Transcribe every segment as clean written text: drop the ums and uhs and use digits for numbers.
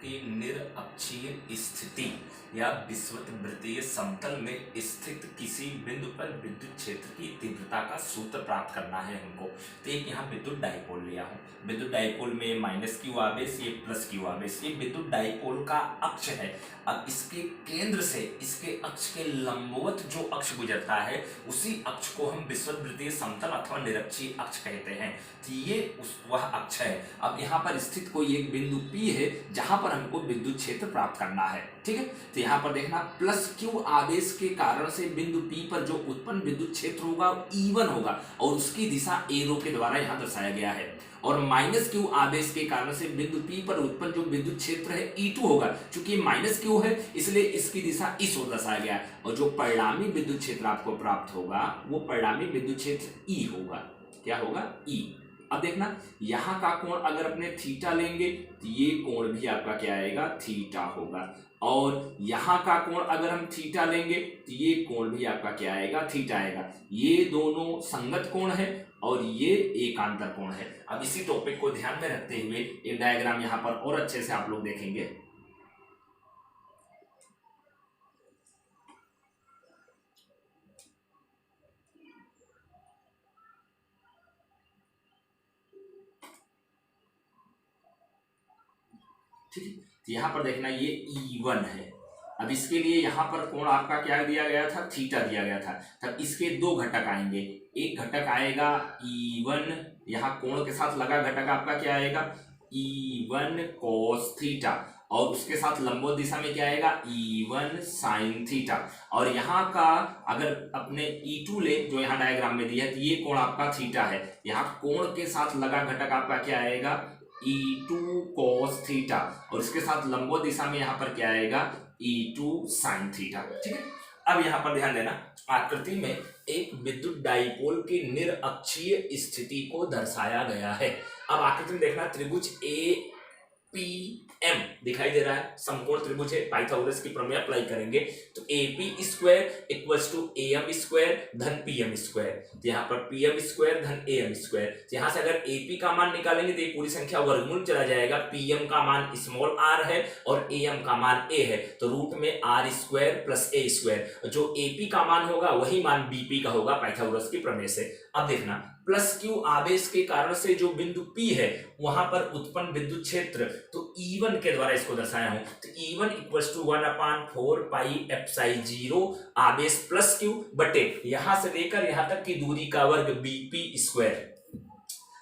की निरअक्षीय स्थिति या विषुववृत्तीय समतल में स्थित किसी बिंदु पर विद्युत क्षेत्र की तीव्रता का सूत्र प्राप्त करना है हमको। तो एक यहाँ विद्युत डाइपोल लिया हूँ। विद्युत डाइपोल में माइनस क्यू आवेश, ये प्लस क्यू आवेश, ये विद्युत डाइपोल का अक्ष है। अब इसके केंद्र से इसके अक्ष के लंबवत जो अक्ष गुजरता है उसी अक्ष को हम विषुववृत्तीय समतल अथवा निरक्षीय अक्ष कहते हैं। तो ये वह अक्ष है। अब यहाँ पर स्थित कोई एक बिंदु P है जहां पर हमको विद्युत क्षेत्र प्राप्त करना है। ठीक है, तो यहाँ पर देखना प्लस क्यू आवेश के कारण से बिंदु P पर जो उत्पन्न विद्युत क्षेत्र होगा E1 होगा और उसकी दिशा एरो के द्वारा यहाँ दर्शाया गया है। और माइनस क्यू आवेश के कारण से बिंदु P पर उत्पन्न जो विद्युत क्षेत्र है E2 होगा। चूंकि माइनस क्यू है इसलिए इसकी दिशा इस ओर दर्शाया गया है। और जो परिणामी विद्युत क्षेत्र आपको प्राप्त होगा वो परिणामी विद्युत क्षेत्र E होगा। क्या होगा? E। अब देखना यहाँ का कोण अगर अपने थीटा लेंगे तो ये कोण भी आपका क्या आएगा? थीटा होगा। और यहाँ का कोण अगर हम थीटा लेंगे तो ये कोण भी आपका क्या आएगा? थीटा आएगा। ये दोनों संगत कोण है और ये एकांतर कोण है। अब इसी टॉपिक को ध्यान में रखते हुए एक डायग्राम यहाँ पर और अच्छे से आप लोग देखेंगे। ठीक है, तो यहाँ पर देखना ये E1 है। अब इसके लिए यहाँ पर कोण आपका क्या दिया गया था? थीटा दिया गया था। तब इसके दो घटक आएंगे। एक घटक आएगा E1, यहाँ कोण के साथ लगा घटक आपका क्या आएगा? E1 cos theta. और उसके साथ लंबवत दिशा में क्या आएगा? E1 sin theta. और यहाँ का अगर अपने E2 ले जो यहाँ डायग्राम में दिया है तो ये कोण आपका थीटा है। यहाँ कोण के साथ लगा घटक आपका क्या आएगा? E2 cos theta. और इसके साथ लंबवत दिशा में यहाँ पर क्या आएगा? E2 sin theta. ठीक है, अब यहाँ पर ध्यान देना आकृति में एक विद्युत डाइपोल की निरअक्षीय स्थिति को दर्शाया गया है। अब आकृति में देखना त्रिभुज APM दिखाई दे रहा है, समकोण त्रिभुज है। पाइथागोरस की प्रमेय अप्लाई करेंगे तो AP square equals to AM square धन PM स्क्वायर। यहाँ पर PM स्क्वायर धन AM स्क्वायर। यहाँ से अगर AP का मान निकालेंगे तो ये पूरी संख्या वर्गमूल चला जाएगा। PM का मान स्मॉल r है और AM का मान a है तो रूट में r square plus a square. जो AP का मान होगा वही मान BP का होगा पाइथागोरस की प्रमेय से। अब देखना प्लस क्यू आवेश के कारण से जो बिंदु P है वहां पर उत्पन्न विद्युत क्षेत्र तो E1 के द्वारा इसको दर्शाया हूं। तो E1 equals to 1/4 pi epsilon 0 आवेश प्लस क्यू बटे यहां से लेकर यहां तक की दूरी का वर्ग BP स्क्वायर।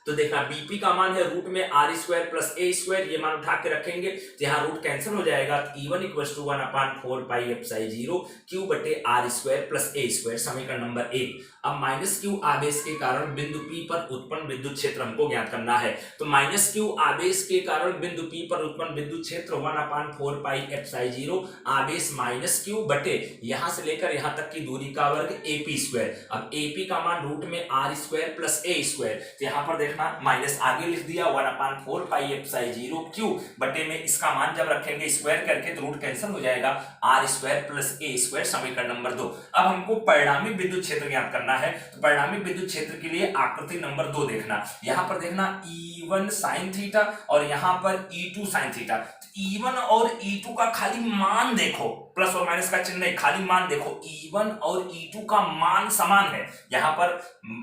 तो देखना BP का मान है रूट में r square plus a square, ये मान उठा के रखेंगे तो यहाँ रूट कैंसिल हो जाएगा। तो E1 equals to 1/4 pi epsilon 0 q बटे r square plus a square, समीकरण नंबर 1। अब माइनस क्यू आवेश के कारण बिंदु P पर उत्पन्न विद्युत क्षेत्र हमको ज्ञात करना है। तो माइनस क्यू आवेश के कारण बिंदु P पर उत्पन्न विद्युत क्षेत्र 1/4 पाई एप्साई 0 आवेश माइनस क्यू बटे यहाँ से लेकर यहाँ तक की दूरी का वर्ग AP स्क्वायर। अब AP का मान रूट में r square plus a square. तो यहाँ पर देखना माइनस आगे लिख दिया 1/4 पाई एप्साई 0 क्यू बटे में इसका मान जब रखेंगे स्क्वायर करके तो रूट कैंसिल हो जाएगा, r square plus a square, समीकरण नंबर 2। अब हमको परिणामी विद्युत क्षेत्र ज्ञात करना है। तो परिणामी विद्युत क्षेत्र के लिए आकृति नंबर 2 देखना। यहाँ पर देखना E1 sin थीटा और यहाँ पर E2 sin थीटा। E1 और E2 का खाली मान देखो, प्लस और माइनस का चिन्ह नहीं, खाली मान देखो। E1 और E2 का मान समान है, यहाँ पर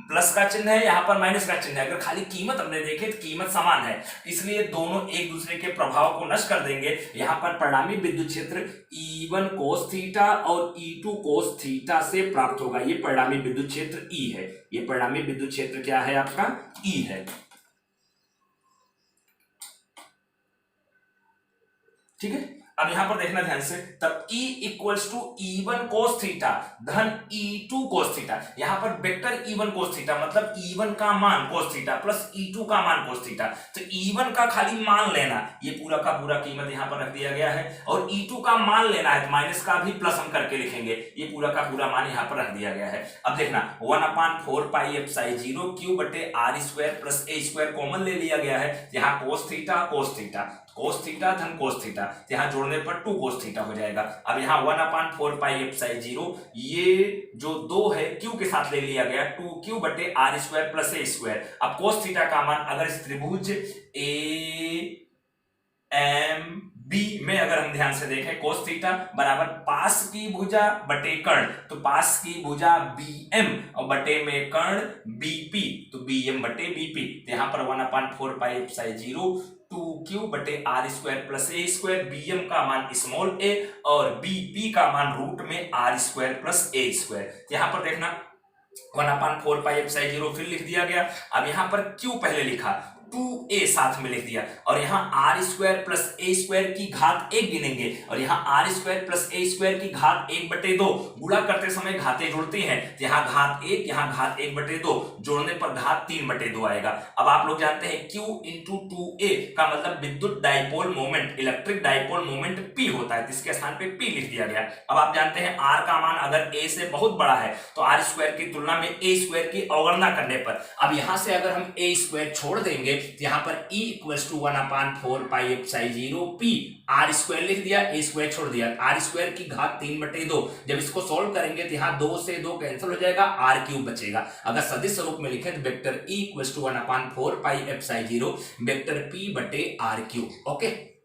प्लस का चिन्ह है, यहाँ पर माइनस का चिन्ह है। अगर खाली कीमत हमने देखे तो कीमत समान है, इसलिए दोनों एक दूसरे के प्रभाव को नष्ट कर देंगे। यहाँ पर परिणामी विद्युत क्षेत्र E1 cos थीटा और E2 cos थीटा से प्राप्त होगा। ये परिणामी विद्युत क्षेत्र E है। ये परिणामी विद्युत क्षेत्र क्या है? आपका E है। ठीक है, अब यहां पर देखना ध्यान से। तब E equals to E1 cos theta धन E2 cos थीटा। यहां पर वेक्टर E1 cos थीटा मतलब E1 का मान cos थीटा प्लस E2 का मान cos थीटा। तो E1 का खाली मान लेना, ये पूरा का पूरा कीमत यहां पर रख दिया गया है। और E2 का मान लेना है तो माइनस का भी प्लस हम करके लिखेंगे, ये पूरा का पूरा मान यहां पर रख दिया गया है। अब देखना 1/4 पाई एप्साई 0 क्यू बटे r square plus a square common ले लिया गया है। यहाँ cos थीटा धन cos थीटा, यहाँ जोड़ने पर 2 cos थीटा हो जाएगा। अब यहाँ 1/4 पाई एप्साई 0, ये जो 2 है Q के साथ ले लिया गया 2Q बटे r square plus a square. अब cos थीटा का मान अगर इस त्रिभुज AMB में अगर हम ध्यान से देखें cos थीटा बराबर पास की भुजा बटे कर्ण, तो पास की भुजा bm और बटे में कर्ण bp, तो bm बटे bp, तो यहाँ पर 1/4 पाई एप्सिलॉन 0 2q बटे R square plus A square, bm का मान स्मॉल a और bp का मान रूट में R square plus A square. यहाँ पर देखना 1/4 पाई एप्सिलॉन 0 फिर लिख दिया गया। अब यहाँ पर q पहले लिखा, 2a साथ में लिख दिया और यहाँ R square plus A square की घात 1 गिनेंगे और यहाँ R square plus A square की घात 1/2 गुणा करते समय घातें जुड़ती हैं, यहाँ घात 1 यहाँ घात 1/2 जोड़ने पर घात 3/2 आएगा। अब आप लोग जानते हैं q इंटू 2a का मतलब विद्युत dipole moment, electric dipole moment p होता है, जिसके स्थान पे p लिख दिया गया। अब आप जानते हैं r का मान अगर a से बहुत बड़ा है तो आर स्क्वायर की तुलना में a स्क्वायर की अवगणना करने पर, अब यहाँ से अगर हम a स्क्वायर छोड़ देंगे यहाँ पर E equals to 1/4 pi epsilon 0 p, R square लिख दिया, ए स्क्वायर छोड़ दिया, आर स्क्वायर की घात 3/2, जब इसको सॉल्व करेंगे तो यहाँ 2 से 2 कैंसिल हो जाएगा, आर क्यूब बचेगा। अगर सदिश रूप में लिखें तो vector E equals to 1/4 pi epsilon 0 vector p बटे आर क्यूब। ओके।